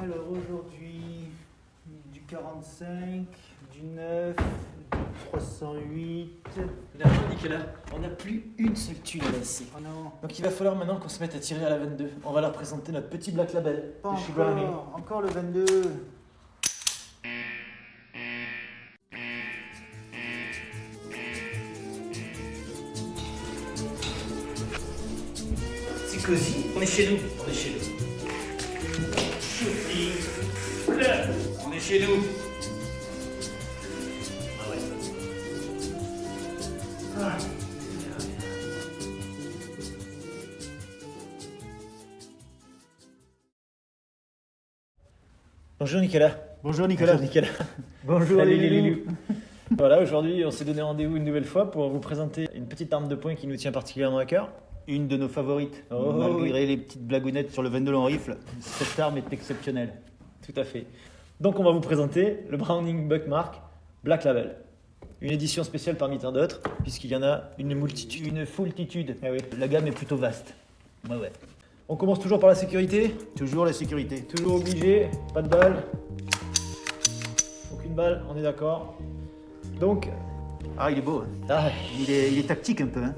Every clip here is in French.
Alors aujourd'hui, du 45, du 9, du 308. D'accord, Nicolas, on n'a plus une seule thune à lancer. Oh non, Donc il va falloir maintenant qu'on se mette à tirer à la 22. On va leur présenter notre petit Black Label pas de chez Browning. encore le 22. C'est cosy, on est chez nous. On est chez nous. On est chez nous. Ah ouais. Ah. Bonjour Nicolas. Bonjour Nicolas. Bonjour Nicolas. Bonjour Salut les les loulous. loulous. Voilà, aujourd'hui on s'est donné rendez-vous une nouvelle fois pour vous présenter une petite arme de poing qui nous tient particulièrement à cœur. Une de nos favorites. Oh, Malgré les petites blagounettes sur le 22 long rifle, cette arme est exceptionnelle. Tout à fait. Donc on va vous présenter le Browning Buckmark Black Label. Une édition spéciale parmi tant d'autres, puisqu'il y en a une multitude. Une foultitude. Ah oui. La gamme est plutôt vaste. Ouais. On commence toujours par la sécurité. Toujours la sécurité. Toujours obligé, pas de balle. Aucune balle, on est d'accord. Donc, Ah, il est beau. ah, Il est tactique un peu. Hein.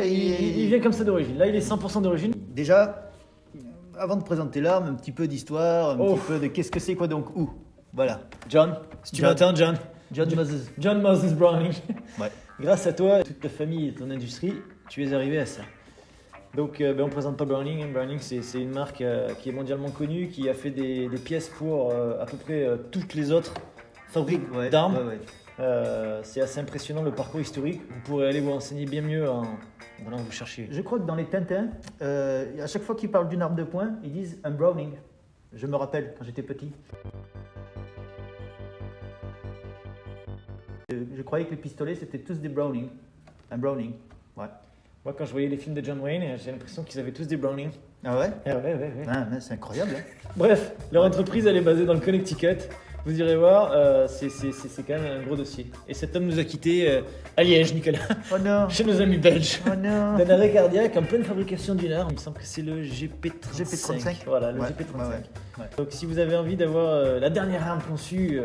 il vient comme ça d'origine. Là, il est 100% d'origine. Déjà, avant de présenter l'arme, un petit peu d'histoire, un Oh. petit peu de qu'est-ce que c'est, quoi donc, où. Voilà. John, si tu John. m'entends, John. John Moses. John Moses Browning. Ouais. Grâce à toi, toute ta famille et ton industrie, tu es arrivé à ça. Donc, on ne présente pas Browning. Browning, c'est une marque qui est mondialement connue, qui a fait des pièces pour à peu près toutes les autres fabriques Ouais, d'armes. ouais. C'est assez impressionnant le parcours historique. Vous pourrez aller vous renseigner bien mieux en allant vous chercher. Je crois que dans les Tintins, à chaque fois qu'ils parlent d'une arme de poing, ils disent un Browning. Je me rappelle quand j'étais petit. Je croyais que les pistolets c'était tous des Browning. Un Browning. Ouais. Moi, quand je voyais les films de John Wayne, j'ai l'impression qu'ils avaient tous des Browning. Ah ouais Ouais. Ah, mais c'est incroyable. Hein. Bref, leur entreprise, elle est basée dans le Connecticut. Vous irez voir, c'est quand même un gros dossier. Et cet homme nous a quittés à Liège, Nicolas, Oh non. chez nos amis belges. Oh non. D'un arrêt cardiaque en pleine fabrication d'une arme. Il me semble que c'est le GP35. GP35. Voilà, le Ouais, GP35. ouais. Donc si vous avez envie d'avoir la dernière arme conçue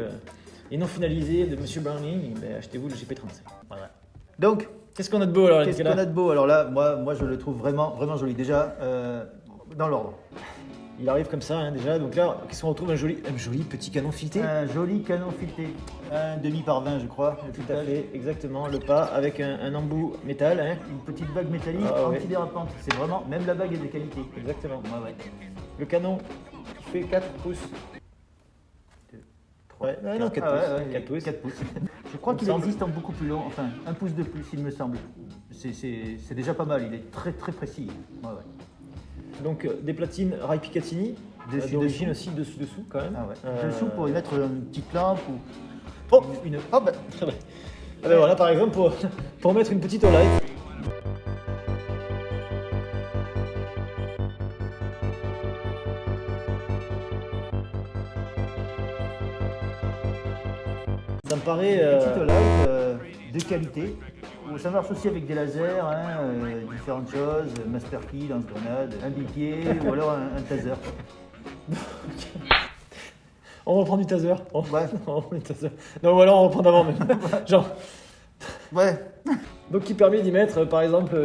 et non finalisée de Monsieur Browning, ben, achetez-vous le GP35. Voilà. Donc, Qu'est-ce qu'on a de beau alors, qu'est-ce Nicolas qu'on a de beau? Alors là, moi je le trouve vraiment joli. Déjà, dans l'ordre. Il arrive comme ça hein, déjà. Donc là, qu'est-ce qu'on retrouve un joli petit canon fileté. Un joli canon fileté. Un demi par 20, je crois. Tout à fait, exactement. Le pas avec un embout métal. Hein. Une petite bague métallique Ah ouais. antidérapante. C'est vraiment, même la bague est de qualité. Exactement. Ouais. Le canon qui fait 4 pouces. 3, Ouais, non, 4 pouces. 4 pouces. 4 pouces. Je crois Il qu'il me semble. existe en beaucoup plus long, enfin un pouce de plus, il me semble. C'est déjà pas mal, il est très précis. Ouais. Donc des platines Rai Picatinny. Dessus, D'origine dessous. aussi, dessous quand même. Ah ouais. Dessous pour y mettre une petite lampe ou Oh une. Oh bah. Ah ben voilà, par exemple, pour mettre une petite light. Ça me paraît. Petite light de qualité. Ça marche aussi avec des lasers, hein, différentes choses, master key, lance-grenade, un bipied ou alors un taser. On reprend du taser. On Ouais. reprend du taser. Non, voilà, on reprend d'avant même. Genre. Ouais. Donc qui permet d'y mettre par exemple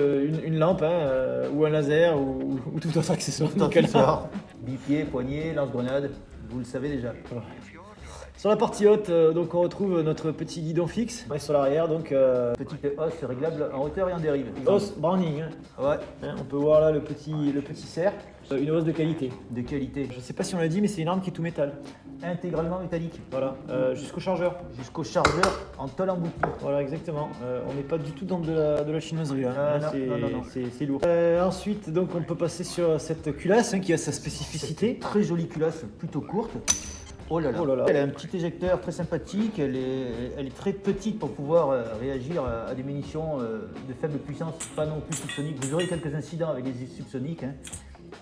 une lampe hein, ou un laser ou tout autre accessoire. Tout accessoire. Bipied, poignet, lance-grenade, vous le savez déjà. Sur la partie haute, donc on retrouve notre petit guidon fixe. Ouais, sur l'arrière, donc Petite hausse réglable en hauteur et en dérive. hausse Browning. Hein. Ouais, Hein, on peut voir là le petit cerf. Une hausse de qualité. de qualité. Je sais pas si on l'a dit, mais c'est une arme qui est tout métal. Intégralement métallique. Voilà, jusqu'au chargeur. Jusqu'au chargeur en tôle emboutie. Voilà, exactement. On n'est pas du tout dans de la chinoiserie. Là. Ah, Là, non. c'est lourd. Ensuite, donc, on peut passer sur cette culasse hein, qui a sa spécificité. Très jolie culasse, plutôt courte. Oh là là. Oh là là. Elle a un petit éjecteur très sympathique. Elle est très petite pour pouvoir réagir à des munitions de faible puissance, pas non plus subsoniques. Vous aurez quelques incidents avec les subsoniques. Hein.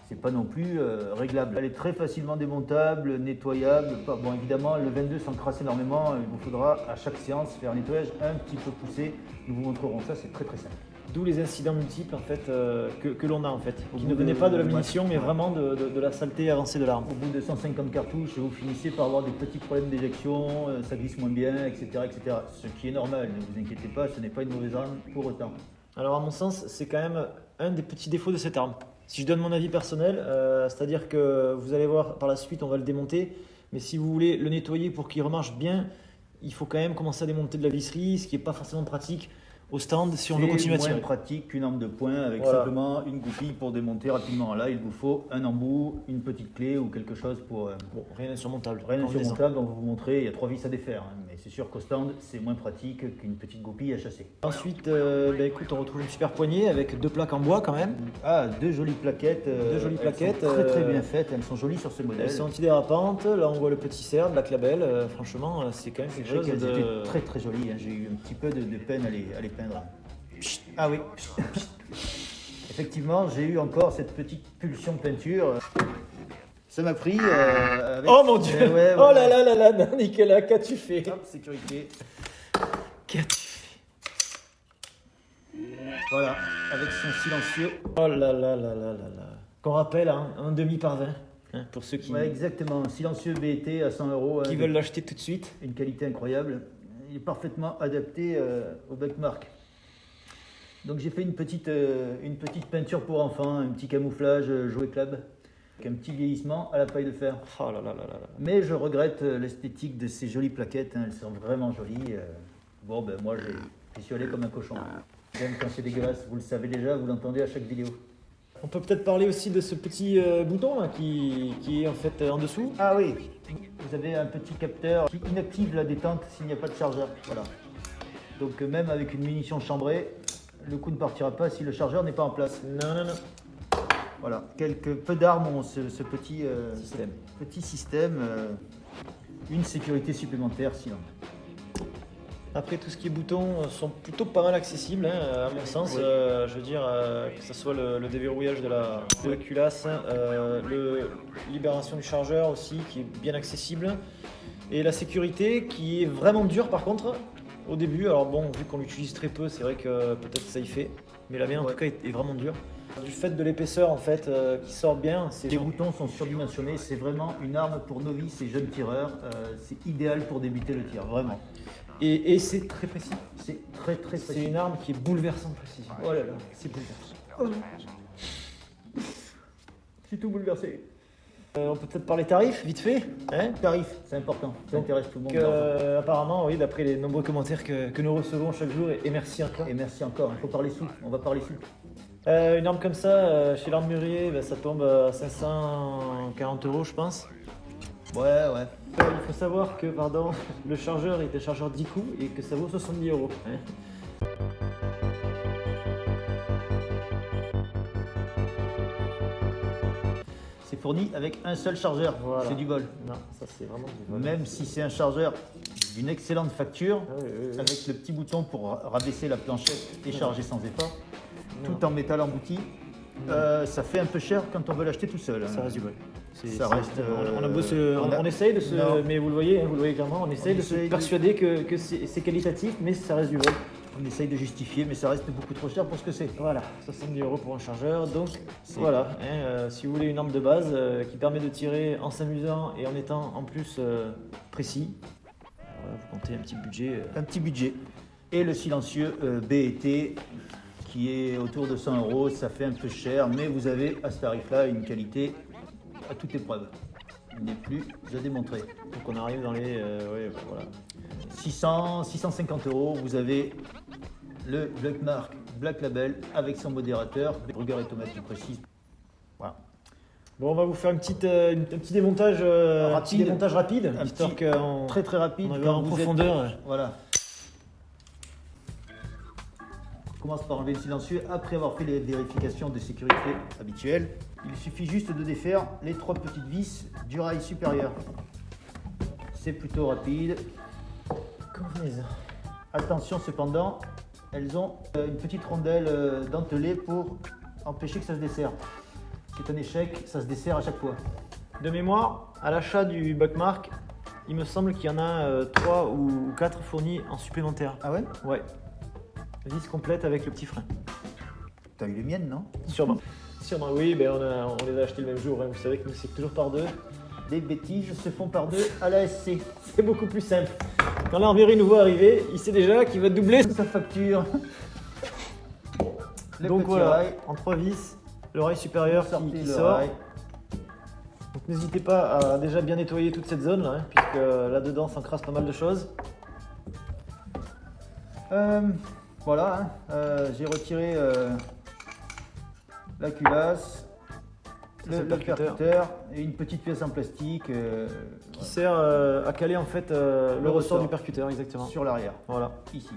C'est pas non plus réglable. Elle est très facilement démontable, nettoyable. Bon, évidemment, le 22 s'encrasse énormément. Il vous faudra à chaque séance faire un nettoyage un petit peu poussé. Nous vous montrerons ça, c'est très simple. D'où les incidents multiples en fait, que l'on a en fait, Au qui bout ne venaient de- pas de la ouais. munition, mais vraiment de la saleté avancée de l'arme. Au bout de 150 cartouches, vous finissez par avoir des petits problèmes d'éjection, ça glisse moins bien, etc., etc. Ce qui est normal, ne vous inquiétez pas, ce n'est pas une mauvaise arme pour autant. Alors à mon sens, c'est quand même un des petits défauts de cette arme. Si je donne mon avis personnel, c'est-à-dire que vous allez voir par la suite, on va le démonter, mais si vous voulez le nettoyer pour qu'il remarche bien, il faut quand même commencer à démonter de la visserie, ce qui n'est pas forcément pratique au stand si on veut continuer à C'est tirer. moins pratique qu'une arme de poing avec Voilà. simplement une goupille pour démonter rapidement. Là, il vous faut un embout, une petite clé ou quelque chose pour... Bon, rien d'insurmontable. Rien Combinaison. d'insurmontable, on va vous montrer, il y a 3 vis à défaire. Mais c'est sûr qu'au stand, c'est moins pratique qu'une petite goupille à chasser. Ensuite, écoute, on retrouve une super poignée avec 2 plaques en bois quand même. Ah, 2 jolies plaquettes. Deux jolies plaquettes, Elles sont très très bien faites, elles sont jolies sur ce modèle. Elles sont antidérapantes. Là, on voit le petit cerf, Black Label. Franchement, c'est quand même C'est quelque vrai chose qu'elles de... étaient très très jolies, hein. J'ai eu un petit peu de peine à les peindre. Ah oui. Effectivement, j'ai eu encore cette petite pulsion de peinture. Ça m'a pris. Avec... Oh mon Dieu! Ouais, Oh ouais. là là là là, Nicolas, qu'as-tu fait? Hop, sécurité. Qu'as-tu fait? Voilà, avec son silencieux. Oh là là là là là là. Qu'on rappelle, hein, un demi par 20. Hein, pour ceux qui, Ouais, exactement. Silencieux BT à 100 €. qui veulent l'acheter tout de suite. Une qualité incroyable. Il est parfaitement adapté au Buckmark. Donc j'ai fait une petite peinture pour enfants, un petit camouflage jouet club, avec un petit vieillissement à la paille de fer. Oh là là là là là. Mais je regrette l'esthétique de ces jolies plaquettes, hein, elles sont vraiment jolies. Bon ben moi j'y suis allé comme un cochon. J'aime quand c'est dégueulasse, vous le savez déjà, vous l'entendez à chaque vidéo. On peut peut-être parler aussi de ce petit bouton là, qui est en fait en dessous. Ah oui, vous avez un petit capteur qui inactive la détente s'il n'y a pas de chargeur. Voilà. Donc même avec une munition chambrée, le coup ne partira pas si le chargeur n'est pas en place. Non, non, non. Voilà, peu d'armes ont ce petit Système. petit système, une sécurité supplémentaire sinon. Après, tout ce qui est boutons sont plutôt pas mal accessibles, hein, à mon sens. Oui. Je veux dire, que ce soit le déverrouillage de la culasse, le libération du chargeur aussi, qui est bien accessible. Et la sécurité qui est vraiment dure par contre, au début. Alors bon, vu qu'on l'utilise très peu, c'est vrai que peut-être ça y fait. Mais la mienne en Ouais. tout cas est vraiment dure. Du fait de l'épaisseur en fait, qui sort bien, c'est Les boutons sont surdimensionnés, c'est vraiment une arme pour novices et jeunes tireurs. C'est idéal pour débuter le tir, vraiment. et c'est très précis. C'est très très C'est précis. une arme qui est bouleversante précis. Oh là là, C'est bouleversant. je suis tout bouleversé. On peut peut-être parler tarifs, vite fait. Hein Tarif, c'est important, ça intéresse tout le monde. Apparemment, oui, d'après les nombreux commentaires que nous recevons chaque jour, et merci encore. Et merci encore, il faut parler sous, on va parler sous. Une arme comme ça, chez l'armurier, ça tombe à 540 €, je pense. Ouais. Il faut savoir que, pardon, le chargeur est un chargeur 10 coups et que ça vaut 70 €. Hein. C'est fourni avec un seul chargeur, Voilà. c'est du vol. Non, ça c'est vraiment du vol. Même si c'est un chargeur d'une excellente facture, Ah oui, oui, oui. avec le petit bouton pour rabaisser la planchette et charger sans effort, Non. tout en métal embouti, ça fait un peu cher quand on veut l'acheter tout seul. Ça reste du vol. Ça reste, On a beau se- on a- on essaye de se. Non. Mais vous le voyez clairement, on essaye de se essaye de- persuader que c'est qualitatif, mais ça reste du vol. On essaye de justifier, mais ça reste beaucoup trop cher pour ce que c'est. Voilà, 70 € pour un chargeur. Donc C'est- voilà, hein, si vous voulez une arme de base qui permet de tirer en s'amusant et en étant en plus précis, voilà, vous comptez un petit budget. Un petit budget. Et le silencieux BT qui est autour de 100 €, ça fait un peu cher, mais vous avez à ce tarif-là une qualité à toute épreuve. Il n'est plus à démontrer. Donc on arrive dans les. Ouais, voilà. 650 €, vous avez le Buckmark Black Label avec son modérateur, Brugger et Tomate, je précise. Voilà. Bon, on va vous faire un petit démontage rapide, Un histoire petit- qu'on Très très rapide. on va quand en vous profondeur. êtes- Voilà. On commence par enlever le silencieux après avoir fait les vérifications de sécurité habituelles. Il suffit juste de défaire les 3 petites vis du rail supérieur. C'est plutôt rapide. Convenez-en. Attention cependant, elles ont une petite rondelle dentelée pour empêcher que ça se desserre. C'est un échec, ça se dessert à chaque fois. De mémoire, à l'achat du Buckmark, il me semble qu'il y en a 3 ou 4 fournis en supplémentaire. Ah ouais? Ouais. Vis complète avec le petit frein. T'as eu les miennes, non? Sûrement. Sûrement, oui, ben on les a achetés le même jour. Hein. Vous savez que nous, c'est toujours par 2. Les bêtises se font par 2 à la SC. C'est beaucoup plus simple. Quand l'armurier nous voit arriver, il sait déjà qu'il va doubler Sa facture. Le Donc petit voilà, rail. en 3 vis, le rail supérieur Sortez qui le sort. rail. Donc n'hésitez pas à déjà bien nettoyer toute cette zone là, hein, puisque là-dedans s'encrasse pas mal de choses. Voilà, hein, j'ai retiré la culasse, c'est le percuteur et une petite pièce en plastique Qui sert à caler en fait le ressort du percuteur, exactement. sur l'arrière, Voilà. ici.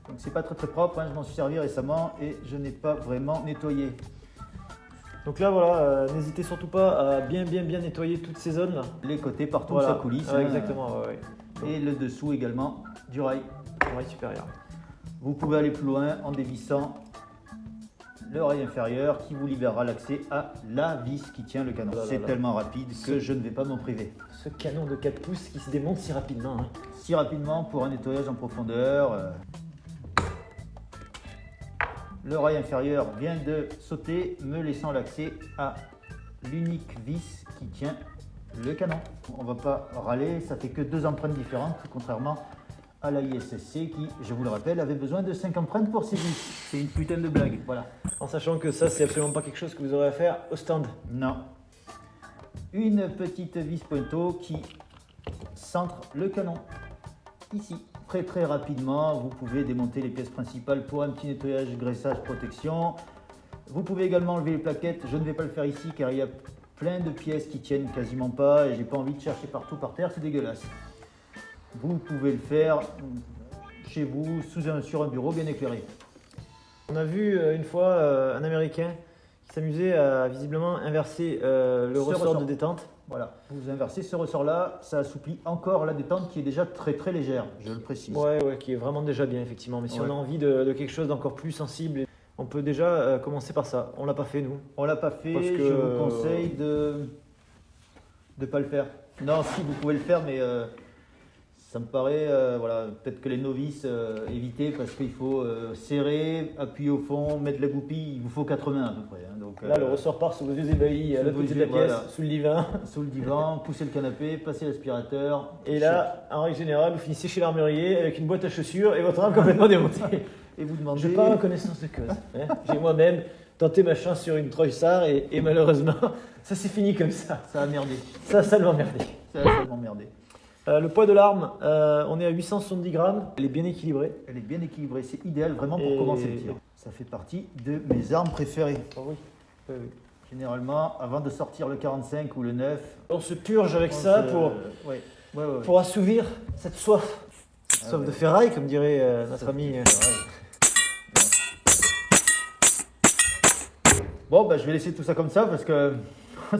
Donc c'est pas très propre, hein, je m'en suis servi récemment et je n'ai pas vraiment nettoyé. Donc là voilà, n'hésitez surtout pas à bien nettoyer toutes ces zones là. Les côtés partout Voilà. où ça coulisse. Ouais, hein, exactement, ouais. et le dessous également du rail. Le rail supérieur. Vous pouvez aller plus loin en dévissant le rail inférieur qui vous libérera l'accès à la vis qui tient le canon. Oh là là C'est là. tellement rapide que je ne vais pas m'en priver. Ce canon de 4 pouces qui se démonte si rapidement. Hein. Si rapidement pour un nettoyage en profondeur. Le rail inférieur vient de sauter, me laissant l'accès à l'unique vis qui tient le canon. On va pas râler, ça fait que 2 empreintes différentes, contrairement à la ISSC qui, je vous le rappelle, avait besoin de 5 empreintes pour ses vis. C'est une putain de blague, voilà. En sachant que ça, c'est absolument pas quelque chose que vous aurez à faire au stand. Non. Une petite vis pointeau qui centre le canon, ici. Très rapidement, vous pouvez démonter les pièces principales pour un petit nettoyage, graissage, protection. Vous pouvez également enlever les plaquettes. Je ne vais pas le faire ici car il y a plein de pièces qui tiennent quasiment pas et j'ai pas envie de chercher partout par terre, c'est dégueulasse. Vous pouvez le faire chez vous, sur un bureau bien éclairé. On a vu une fois un Américain qui s'amusait à visiblement inverser le ressort de détente. Voilà, vous inversez ce ressort-là, ça assouplit encore la détente qui est déjà très légère, je le précise. Ouais, qui est vraiment déjà bien effectivement. Mais si Ouais. on a envie de quelque chose d'encore plus sensible, on peut déjà commencer par ça. On l'a pas fait nous. On l'a pas fait, Parce que, je vous conseille de ne pas le faire. Non, si vous pouvez le faire, mais ça me paraît, voilà, peut-être que les novices éviter parce qu'il faut serrer, appuyer au fond, mettre la goupille, il vous faut 4 mains à peu près. Hein, donc, Là, le ressort part sous vos yeux ébahis, à sous l'autre vos côté de yeux, la pièce, voilà. sous le divin. sous le divan, pousser le canapé, passer l'aspirateur. Et là, en règle générale, vous finissez chez l'armurier avec une boîte à chaussures et votre âme complètement démontée. Et vous demandez. Je parle en connaissance de cause. Hein. J'ai moi-même tenté ma chance sur une Troy-Sar et malheureusement, ça s'est fini comme ça. Ça a merdé. Ça a salement merdé. Ça a seulement merdé. Le poids de l'arme, on est à 870 grammes. Elle est bien équilibrée. Elle est bien équilibrée, c'est idéal vraiment pour Et- commencer le tir. Ça fait partie de mes armes préférées. Oh oui. Oui, oui. Généralement, avant de sortir le 45 ou le 9, On se purge avec ça Ouais. pour assouvir cette soif. Soif ouais. de ferraille, comme dirait notre ami. Bon, bah, je vais laisser tout ça comme ça parce que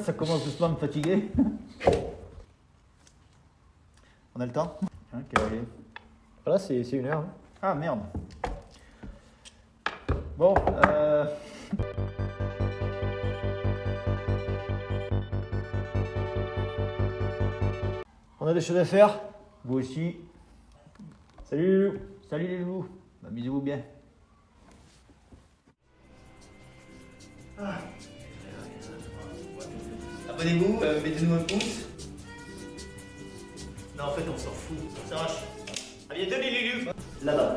ça commence doucement à me fatiguer. On a le temps hein, quelle heure il est Voilà, c'est 1 heure. Hein. Ah merde. Bon, On a des choses à faire. vous aussi. Salut. Salut les loups. Amusez-vous bien. Abonnez-vous, mettez-nous un pouce. Non, en fait, on s'en fout. On s'arrache. À bientôt les loulous. Là-bas.